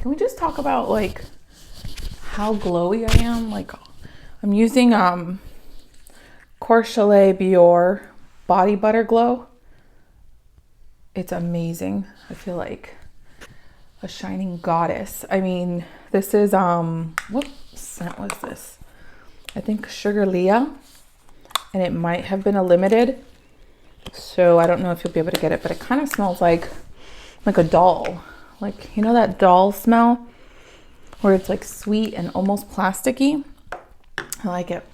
Can we just talk about like how glowy I am? Like I'm using Corshale Beurre Body Butter Glow. It's amazing. I feel like a shining goddess. I mean, this is what scent was this? I think Suga Liyah, and it might have been a limited, so I don't know if you'll be able to get it, but it kind of smells like a doll. Like, you know that doll smell where it's like sweet and almost plasticky? I like it,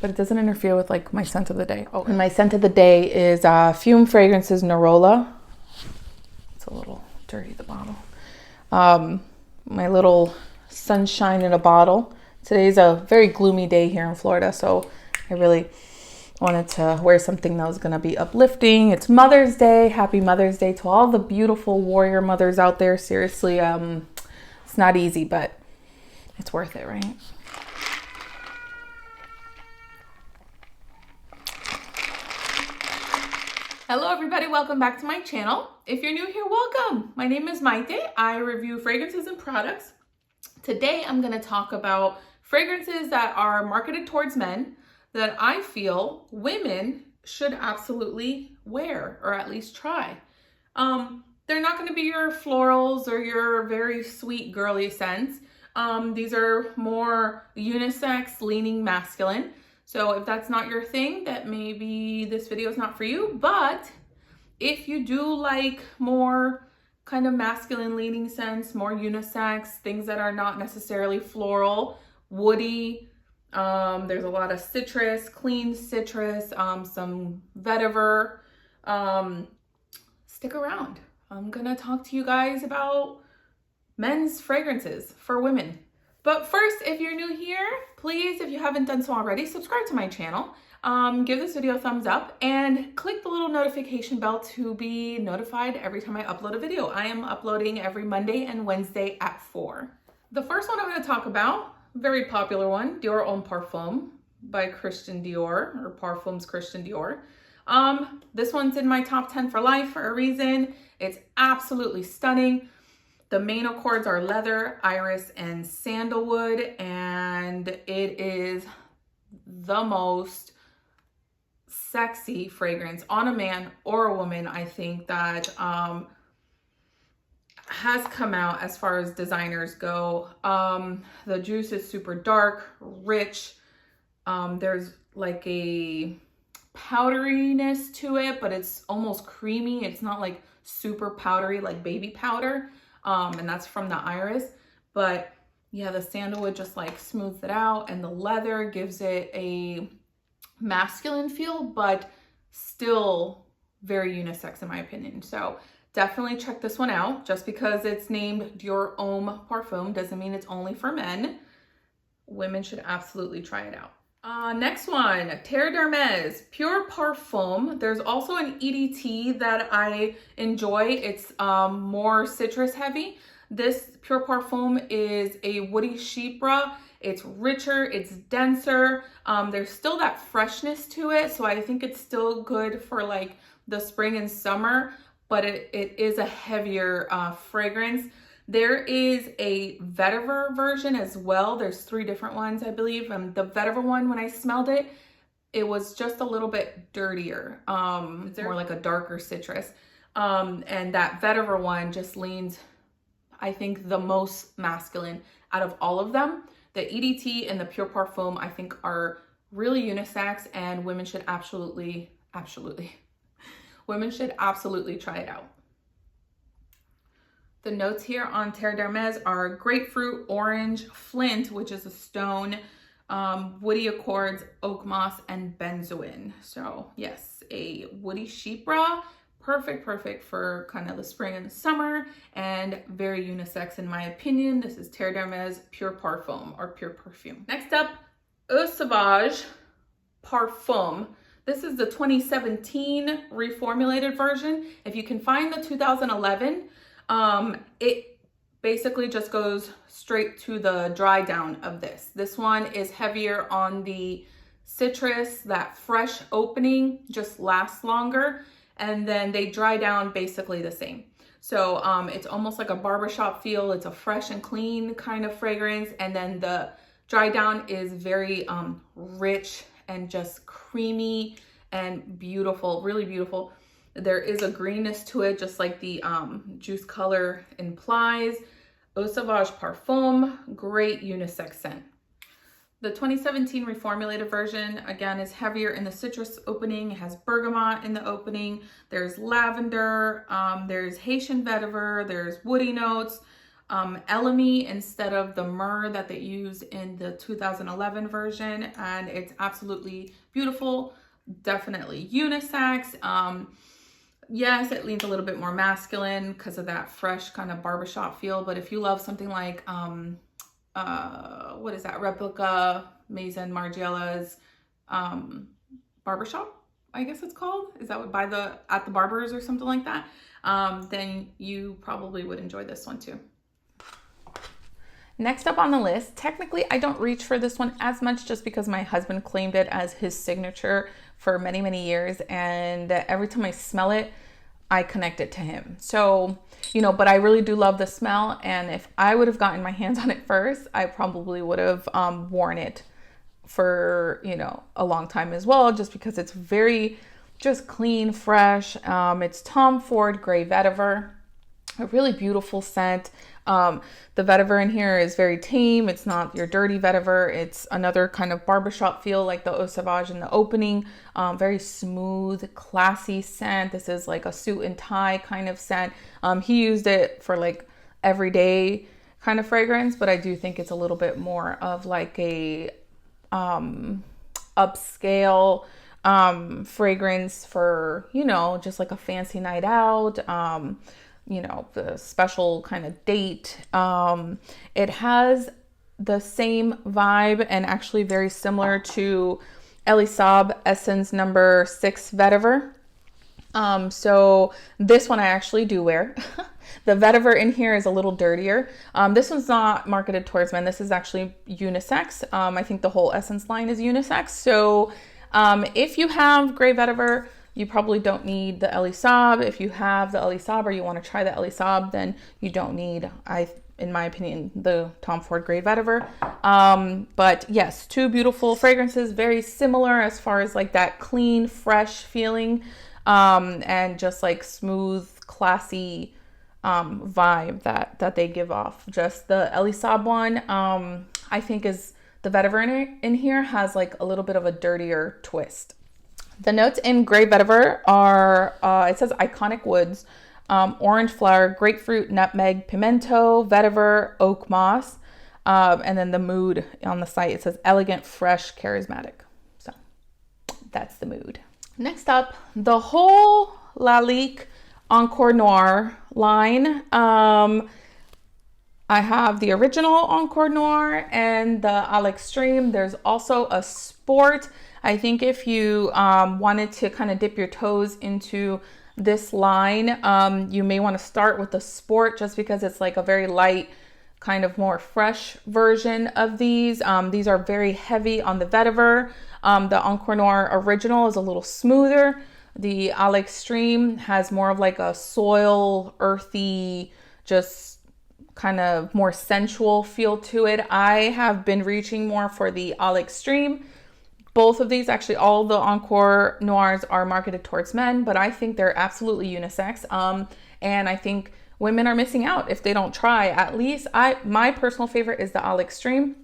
but it doesn't interfere with like my scent of the day. Oh, and my scent of the day is Fume Fragrances Norola. It's a little dirty, the bottle. My little sunshine in a bottle. Today's a very gloomy day here in Florida, so I really wanted to wear something that was going to be uplifting. It's Mother's Day. Happy Mother's Day to all the beautiful warrior mothers out there. Seriously, it's not easy, but it's worth it, right? Hello everybody, welcome back to my channel. If you're new here, welcome. My name is Maite. I review fragrances and products. Today I'm going to talk about fragrances that are marketed towards men that I feel women should absolutely wear or at least try. They're not going to be your florals or your very sweet girly scents. These are more unisex, leaning masculine. So if that's not your thing, that maybe this video is not for you. But if you do like more kind of masculine leaning scents, more unisex, things that are not necessarily floral, woody, there's a lot of citrus, clean citrus, some vetiver, stick around. I'm gonna talk to you guys about men's fragrances for women. But first, if you're new here, please, if you haven't done so already, subscribe to my channel, give this video a thumbs up, and click the little notification bell to be notified every time I upload a video. I am uploading every Monday and Wednesday at 4. The first one I'm going to talk about, very popular one, Dior Homme Parfum by Christian Dior, or Parfum's Christian Dior. This one's in my top 10 for life for a reason. It's absolutely stunning. The main accords are leather, iris, and sandalwood, and it is the most sexy fragrance on a man or a woman, I think, that has come out as far as designers go. The juice is super dark, rich. There's like a powderiness to it, but it's almost creamy. It's not like super powdery like baby powder. And that's from the iris. But yeah, the sandalwood just like smooths it out, and the leather gives it a masculine feel, but still very unisex in my opinion. So definitely check this one out. Just because it's named Dior Homme Parfum doesn't mean it's only for men. Women should absolutely try it out. Next one, Terre Pure Parfum. There's also an EDT that I enjoy. It's more citrus heavy. This Pure Parfum is a woody chypre. It's richer, it's denser. There's still that freshness to it, so I think it's still good for like the spring and summer, but it is a heavier fragrance. There is a vetiver version as well. There's 3 different ones, I believe. The vetiver one, when I smelled it, it was just a little bit dirtier. It's more like a darker citrus. And that vetiver one just leans, I think, the most masculine out of all of them. The EDT and the Pure Parfum, I think, are really unisex, and women should absolutely try it out. The notes here on Terre d'Hermès are grapefruit, orange, flint, which is a stone, woody accords, oak moss, and benzoin. So yes, a woody chypre, perfect for kind of the spring and the summer, and very unisex in my opinion. This is Terre d'Hermès Pure Parfum, or Pure Perfume. Next up, Sauvage Parfum. This is the 2017 reformulated version. If you can find the 2011, it basically just goes straight to the dry down of this. This one is heavier on the citrus. That fresh opening just lasts longer, and then they dry down basically the same. So it's almost like a barbershop feel. It's a fresh and clean kind of fragrance. And then the dry down is very rich and just creamy and beautiful, really beautiful. There is a greenness to it, just like the juice color implies. Sauvage Parfum, great unisex scent. The 2017 reformulated version, again, is heavier in the citrus opening. It has bergamot in the opening. There's lavender, there's Haitian vetiver, there's woody notes, elemi instead of the myrrh that they used in the 2011 version. And it's absolutely beautiful, definitely unisex. Yes, it leans a little bit more masculine because of that fresh kind of barbershop feel. But if you love something like, what is that, Replica Maison Margiela's barbershop, I guess it's called, is that what, at the barbers or something like that, then you probably would enjoy this one too. Next up on the list, technically I don't reach for this one as much just because my husband claimed it as his signature for many, many years, and every time I smell it, I connect it to him. So, you know, but I really do love the smell, and if I would have gotten my hands on it first, I probably would have worn it for, you know, a long time as well, just because it's very just clean, fresh. It's Tom Ford Grey Vetiver, a really beautiful scent. The vetiver in here is very tame. It's not your dirty vetiver. It's another kind of barbershop feel like the Eau Sauvage in the opening. Very smooth, classy scent. This is like a suit and tie kind of scent. He used it for like everyday kind of fragrance, but I do think it's a little bit more of like a upscale fragrance for, you know, just like a fancy night out. You know, the special kind of date. It has the same vibe and actually very similar to Elie Saab Essence number 6 Vetiver. So this one I actually do wear. The vetiver in here is a little dirtier. This one's not marketed towards men. This is actually unisex. I think the whole Essence line is unisex. So if you have gray vetiver, you probably don't need the Elie Saab. If you have the Elie Saab or you want to try the Elie Saab, then you don't need, in my opinion, the Tom Ford Grey Vetiver. But yes, two beautiful fragrances, very similar as far as like that clean, fresh feeling, and just like smooth, classy vibe that they give off. Just the Elie Saab one, I think is the vetiver in here has like a little bit of a dirtier twist. The notes in Grey Vetiver are, it says iconic woods, orange flower, grapefruit, nutmeg, pimento, vetiver, oak moss. And then the mood on the site, it says elegant, fresh, charismatic. So that's the mood. Next up, the whole Lalique Encre Noire line. I have the original Encre Noire and the à l'extrême. There's also a sport. I think if you wanted to kind of dip your toes into this line, you may want to start with the sport just because it's like a very light, kind of more fresh version of these. These are very heavy on the vetiver. The Encre Noire original is a little smoother. The à l'extrême has more of like a soil, earthy, just kind of more sensual feel to it. I have been reaching more for the à l'extrême. Both of these, actually all the Encre Noirs are marketed towards men, but I think they're absolutely unisex. And I think women are missing out if they don't try. At least my personal favorite is the à l'extrême.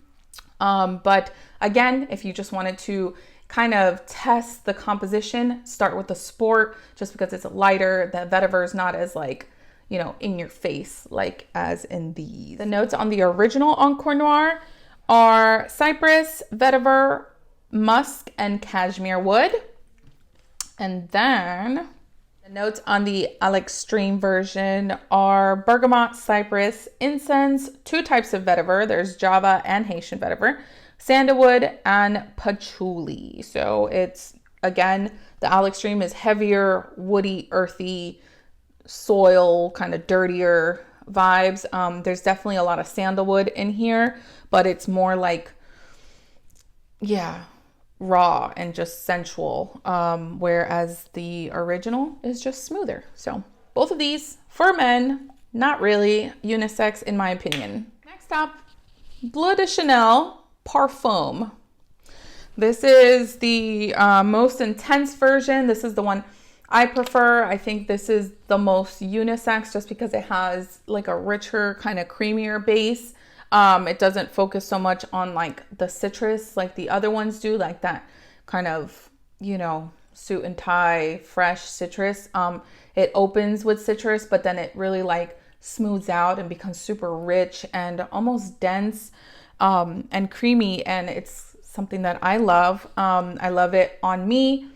But again, if you just wanted to kind of test the composition, start with the sport just because it's lighter. The vetiver is not as like, you know, in your face like as in these. The notes on the original Encre Noire are cypress, vetiver, musk, and cashmere wood. And then the notes on the à l'extrême version are bergamot, cypress, incense, two types of vetiver. There's Java and Haitian vetiver, sandalwood, and patchouli. So it's, again, the à l'extrême is heavier, woody, earthy, soil, kind of dirtier vibes. There's definitely a lot of sandalwood in here, but it's more like, yeah, raw and just sensual, whereas the original is just smoother. So both of these for men, not really unisex in my opinion. Next up, Bleu de Chanel Parfum. This is the most intense version. This is the one I prefer. I think this is the most unisex just because it has like a richer, kind of creamier base. It doesn't focus so much on like the citrus like the other ones do, like that kind of, you know, suit and tie, fresh citrus. It opens with citrus, but then it really like smooths out and becomes super rich and almost dense and creamy. And it's something that I love. I love it on me.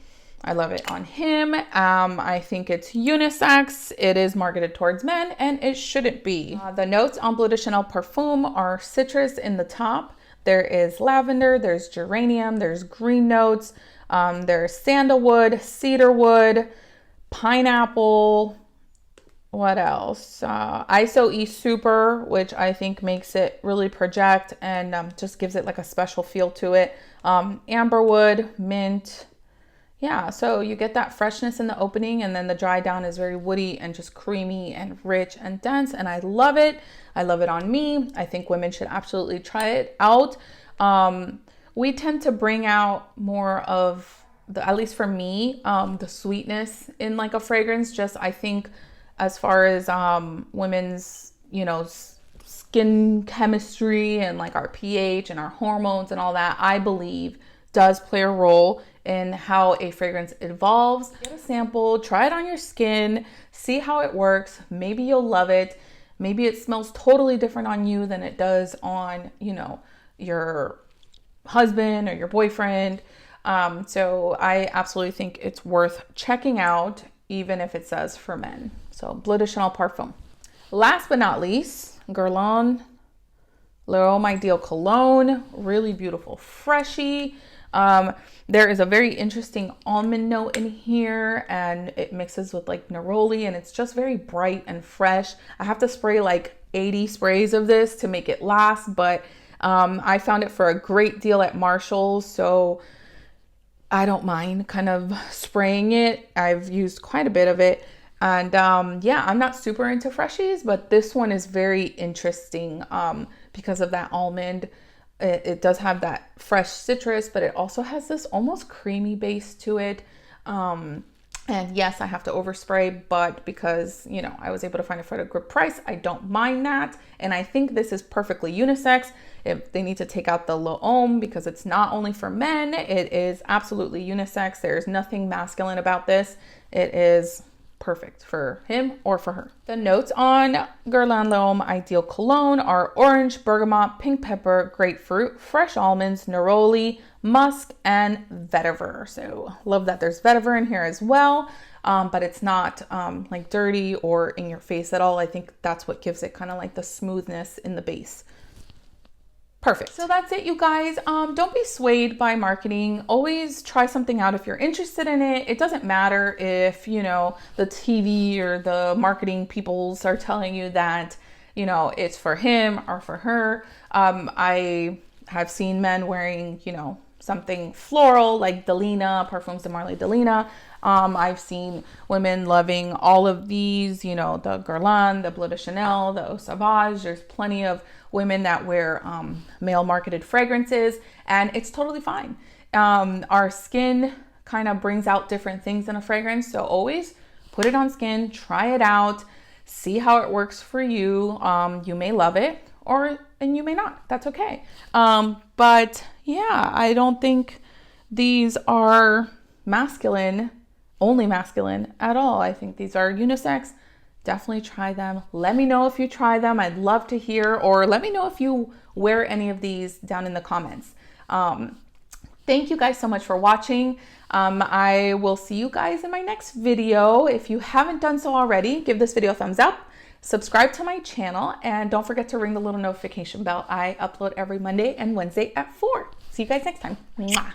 I love it on him. I think it's unisex. It is marketed towards men and it shouldn't be. The notes on Bleu de Chanel Parfum are citrus in the top. There is lavender, there's geranium, there's green notes, there's sandalwood, cedarwood, pineapple. What else? ISO E Super, which I think makes it really project and just gives it like a special feel to it. Amberwood, mint. Yeah, so you get that freshness in the opening and then the dry down is very woody and just creamy and rich and dense. And I love it. I love it on me. I think women should absolutely try it out. We tend to bring out more of the, at least for me, the sweetness in like a fragrance. Just I think as far as women's, you know, skin chemistry and like our pH and our hormones and all that, I believe does play a role in how a fragrance evolves. Get a sample, try it on your skin, see how it works. Maybe you'll love it. Maybe it smells totally different on you than it does on, you know, your husband or your boyfriend. So I absolutely think it's worth checking out, even if it says for men. So Bleu de Chanel Parfum. Last but not least, Guerlain L'Homme Ideal Cologne. Really beautiful, freshy. There is a very interesting almond note in here and it mixes with like neroli and it's just very bright and fresh. I have to spray like 80 sprays of this to make it last, but I found it for a great deal at Marshall's, so I don't mind kind of spraying it. I've used quite a bit of it. And yeah, I'm not super into freshies, but this one is very interesting because of that almond. It does have that fresh citrus, but it also has this almost creamy base to it. And yes, I have to overspray, but because, you know, I was able to find it for a good price, I don't mind that. And I think this is perfectly unisex. If they need to take out the L'Homme because it's not only for men, it is absolutely unisex. There's nothing masculine about this. It is perfect for him or for her. The notes on Guerlain L'Homme Ideal Cologne are orange, bergamot, pink pepper, grapefruit, fresh almonds, neroli, musk, and vetiver. So love that there's vetiver in here as well, but it's not like dirty or in your face at all. I think that's what gives it kind of like the smoothness in the base. Perfect. So that's it, you guys. Don't be swayed by marketing. Always try something out if you're interested in it. It doesn't matter if, you know, the TV or the marketing peoples are telling you that, you know, it's for him or for her. I have seen men wearing, you know, something floral like Delina, Parfums de Marley Delina. I've seen women loving all of these, you know, the Guerlain, the Bleu de Chanel, the Sauvage. There's plenty of women that wear male marketed fragrances and it's totally fine. Our skin kind of brings out different things in a fragrance. So always put it on skin, try it out, see how it works for you. You may love it and you may not. That's okay. But yeah, I don't think these are masculine, only masculine at all. I think these are unisex. Definitely try them. Let me know if you try them. I'd love to hear, or let me know if you wear any of these down in the comments. Thank you guys so much for watching. I will see you guys in my next video. If you haven't done so already, give this video a thumbs up, subscribe to my channel, and don't forget to ring the little notification bell. I upload every Monday and Wednesday at 4. See you guys next time. Mwah.